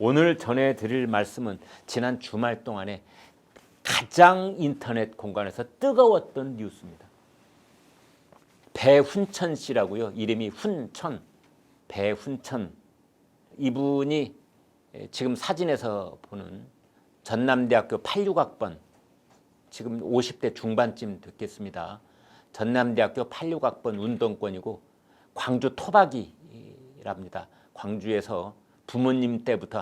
오늘 전해드릴 말씀은 지난 주말 동안에 가장 인터넷 공간에서 뜨거웠던 뉴스입니다. 배훈천 씨라고요. 이름이 훈천, 배훈천. 이분이 지금 사진에서 보는 전남대학교 86학번, 지금 50대 중반쯤 됐겠습니다. 전남대학교 86학번 운동권이고 광주 토박이랍니다. 광주에서 부모님 때부터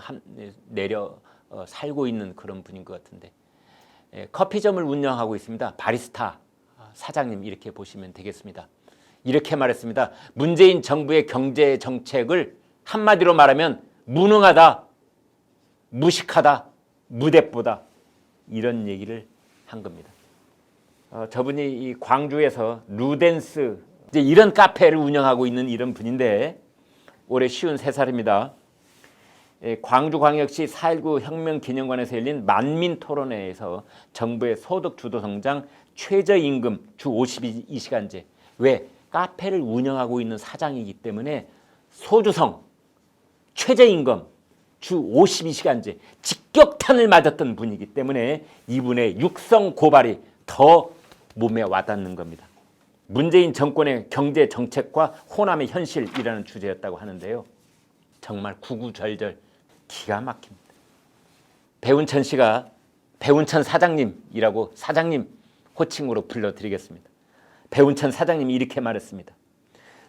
내려 살고 있는 그런 분인 것 같은데 커피점을 운영하고 있습니다. 바리스타 사장님 이렇게 보시면 되겠습니다. 이렇게 말했습니다. 문재인 정부의 경제 정책을 한마디로 말하면 무능하다, 무식하다, 무대뽀다 이런 얘기를 한 겁니다. 저분이 이 광주에서 루덴스 이제 이런 카페를 운영하고 있는 이런 분인데 올해 53살입니다. 광주광역시 4.19 혁명기념관에서 열린 만민토론회에서 정부의 소득 주도 성장 최저임금 주 52시간제 왜 카페를 운영하고 있는 사장이기 때문에 소주성 최저임금 주 52시간제 직격탄을 맞았던 분이기 때문에 이분의 육성 고발이 더 몸에 와닿는 겁니다. 문재인 정권의 경제 정책과 호남의 현실이라는 주제였다고 하는데요. 정말 구구절절 기가 막힙니다. 배훈천 씨가 배훈천 사장님이라고 사장님 호칭으로 불러드리겠습니다. 배훈천 사장님이 이렇게 말했습니다.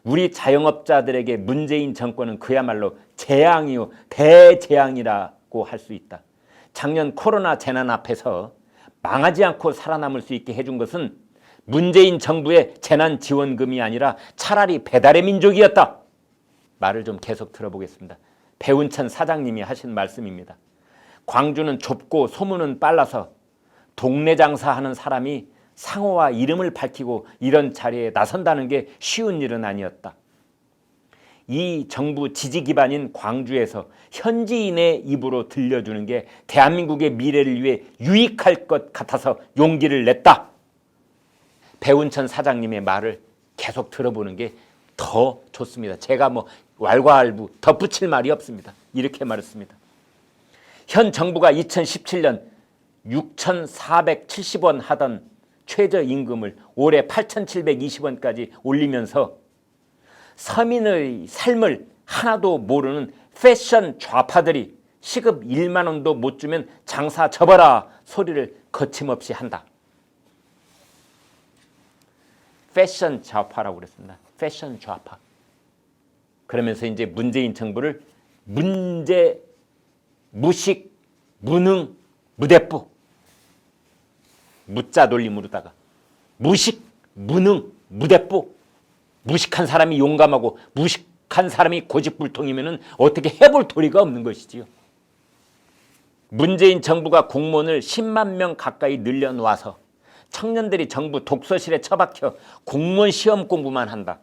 우리 자영업자들에게 문재인 정권은 그야말로 재앙이요 대재앙이라고 할 수 있다. 작년 코로나 재난 앞에서 망하지 않고 살아남을 수 있게 해준 것은 문재인 정부의 재난지원금이 아니라 차라리 배달의 민족이었다. 말을 좀 계속 들어보겠습니다. 배훈천 사장님이 하신 말씀입니다. 광주는 좁고 소문은 빨라서 동네 장사하는 사람이 상호와 이름을 밝히고 이런 자리에 나선다는 게 쉬운 일은 아니었다. 이 정부 지지 기반인 광주에서 현지인의 입으로 들려주는 게 대한민국의 미래를 위해 유익할 것 같아서 용기를 냈다. 배훈천 사장님의 말을 계속 들어보는 게 더 좋습니다. 제가 뭐 왈가왈부 덧붙일 말이 없습니다. 이렇게 말했습니다. 현 정부가 2017년 6,470원 하던 최저임금을 올해 8,720원까지 올리면서 서민의 삶을 하나도 모르는 패션 좌파들이 시급 1만 원도 못 주면 장사 접어라 소리를 거침없이 한다. 패션 좌파라고 그랬습니다. 패션 좌파. 그러면서 이제 문재인 정부를 문제, 무식, 무능, 무대뽀 무자 돌림으로다가 무식, 무능, 무대뽀 무식한 사람이 용감하고 무식한 사람이 고집불통이면 어떻게 해볼 도리가 없는 것이지요. 문재인 정부가 공무원을 10만 명 가까이 늘려놓아서 청년들이 정부 독서실에 처박혀 공무원 시험 공부만 한다.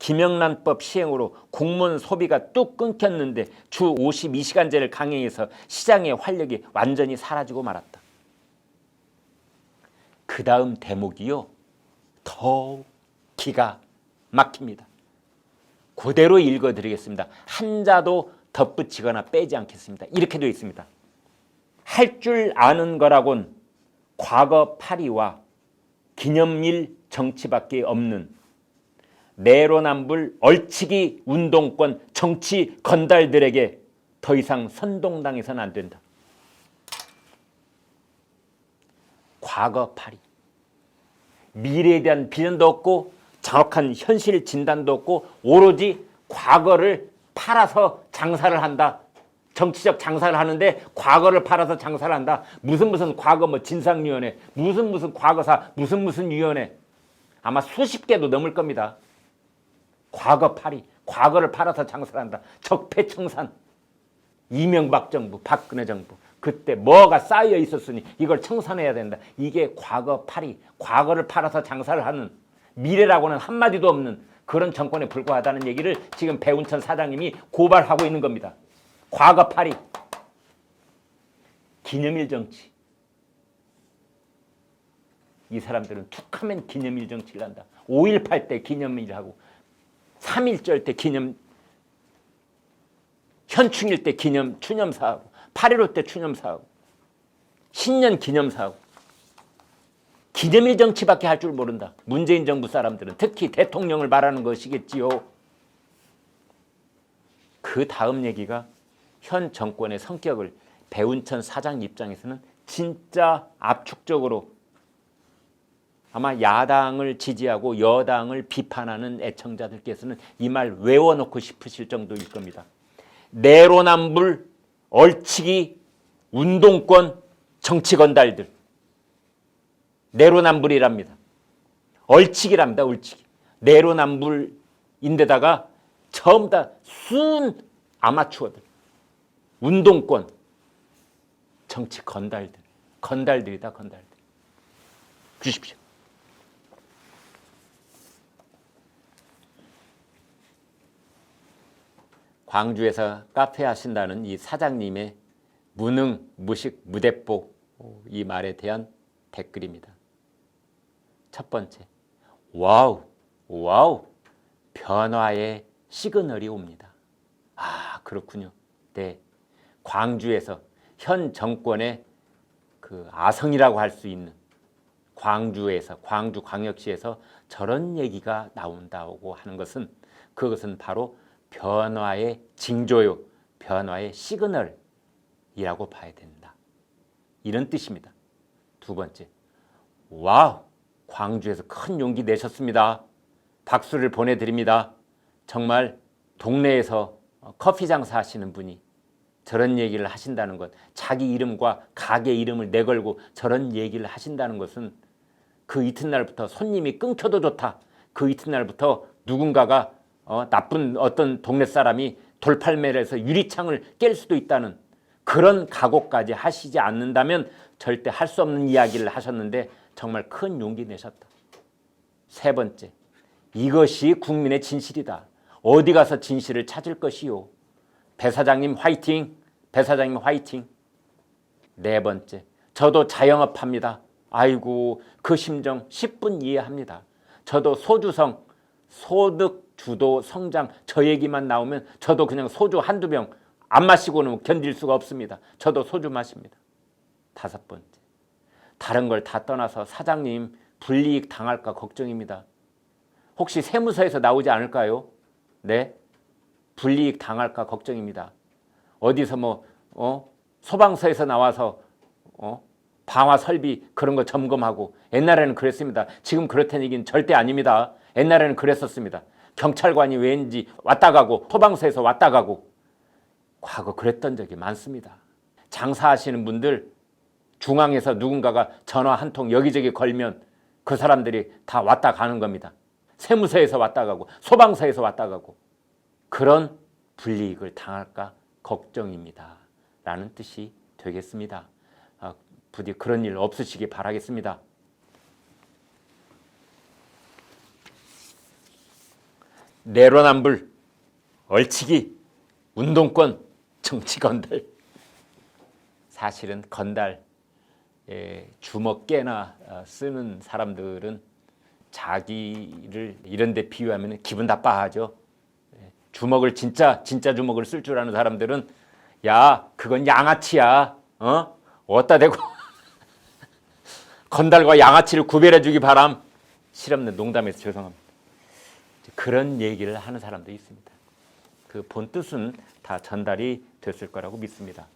김영란법 시행으로 공무원 소비가 뚝 끊겼는데 주 52시간제를 강행해서 시장의 활력이 완전히 사라지고 말았다. 그 다음 대목이요. 더 기가 막힙니다. 그대로 읽어드리겠습니다. 한자도 덧붙이거나 빼지 않겠습니다. 이렇게 되어 있습니다. 할 줄 아는 거라곤 과거 파리와 기념일 정치밖에 없는 내로남불 얼치기 운동권 정치 건달들에게 더 이상 선동당해서는 안 된다. 과거 파리. 미래에 대한 비전도 없고 정확한 현실 진단도 없고 오로지 과거를 팔아서 장사를 한다. 정치적 장사를 하는데 과거를 팔아서 장사를 한다. 무슨 과거 뭐 진상위원회, 무슨 과거사, 무슨 위원회. 아마 수십 개도 넘을 겁니다. 과거 파리, 과거를 팔아서 장사를 한다. 적폐청산. 이명박 정부, 박근혜 정부. 그때 뭐가 쌓여 있었으니 이걸 청산해야 된다. 이게 과거 파리, 과거를 팔아서 장사를 하는 미래라고는 한마디도 없는 그런 정권에 불과하다는 얘기를 지금 배훈천 사장님이 고발하고 있는 겁니다. 과거 파리, 기념일 정치. 이 사람들은 툭하면 기념일 정치를 한다. 5.18 때 기념일하고 3.1절 때 기념 현충일 때 추념사하고 8.15 때 추념사하고 신년 기념사하고 기념일 정치밖에 할 줄 모른다. 문재인 정부 사람들은 특히 대통령을 말하는 것이겠지요. 그 다음 얘기가 현 정권의 성격을 배운천 사장 입장에서는 진짜 압축적으로 아마 야당을 지지하고 여당을 비판하는 애청자들께서는 이 말 외워놓고 싶으실 정도일 겁니다. 내로남불, 얼치기, 운동권, 정치건달들. 내로남불이랍니다. 얼치기랍니다. 얼치기. 내로남불인데다가 전부 다 순 아마추어들. 운동권, 정치건달들. 건달들이다. 건달들. 주십시오. 광주에서 카페 하신다는 이 사장님의 무능, 무식, 무대뽀 이 말에 대한 댓글입니다. 첫 번째, 와우, 변화의 시그널이 옵니다. 아, 그렇군요. 네, 광주에서 현 정권의 그 아성이라고 할 수 있는 광주광역시에서 저런 얘기가 나온다고 하는 것은 그것은 바로 변화의 징조요, 변화의 시그널이라고 봐야 된다. 이런 뜻입니다. 두 번째, 와우, 광주에서 큰 용기 내셨습니다. 박수를 보내드립니다. 정말 동네에서 커피 장사하시는 분이 저런 얘기를 하신다는 것, 자기 이름과 가게 이름을 내걸고 저런 얘기를 하신다는 것은 그 이튿날부터 손님이 끊겨도 좋다. 그 이튿날부터 누군가가 나쁜 어떤 동네 사람이 돌팔매를 해서 유리창을 깰 수도 있다는 그런 각오까지 하시지 않는다면 절대 할 수 없는 이야기를 하셨는데 정말 큰 용기 내셨다. 세 번째, 이것이 국민의 진실이다. 어디 가서 진실을 찾을 것이요. 배 사장님 화이팅! 배 사장님 화이팅! 네 번째, 저도 자영업합니다. 아이고, 그 심정 10분 이해합니다. 저도 소주성, 소득 주도 성장 저 얘기만 나오면 저도 그냥 소주 한두 병 안 마시고는 견딜 수가 없습니다. 저도 소주 마십니다. 다섯 번째, 다른 걸 다 떠나서 사장님 불이익 당할까 걱정입니다. 혹시 세무서에서 나오지 않을까요? 네, 불이익 당할까 걱정입니다. 어디서 소방서에서 나와서 방화 설비 그런 거 점검하고 옛날에는 그랬습니다. 지금 그렇다는 얘기는 절대 아닙니다. 옛날에는 그랬었습니다. 경찰관이 왠지 왔다 가고 소방서에서 왔다 가고 과거 그랬던 적이 많습니다. 장사하시는 분들 중앙에서 누군가가 전화 한 통 여기저기 걸면 그 사람들이 다 왔다 가는 겁니다. 세무서에서 왔다 가고 소방서에서 왔다 가고 그런 불이익을 당할까 걱정입니다. 라는 뜻이 되겠습니다. 부디 그런 일 없으시기 바라겠습니다. 내로남불, 얼치기, 운동권, 정치건달. 사실은 건달, 주먹 깨나 쓰는 사람들은 자기를 이런 데 비유하면 기분 나빠하죠. 주먹을 진짜 주먹을 쓸 줄 아는 사람들은 야, 그건 양아치야. 어디다 대고 건달과 양아치를 구별해 주기 바람. 실없는 농담에서 죄송합니다. 그런 얘기를 하는 사람도 있습니다. 그 본뜻은 다 전달이 됐을 거라고 믿습니다.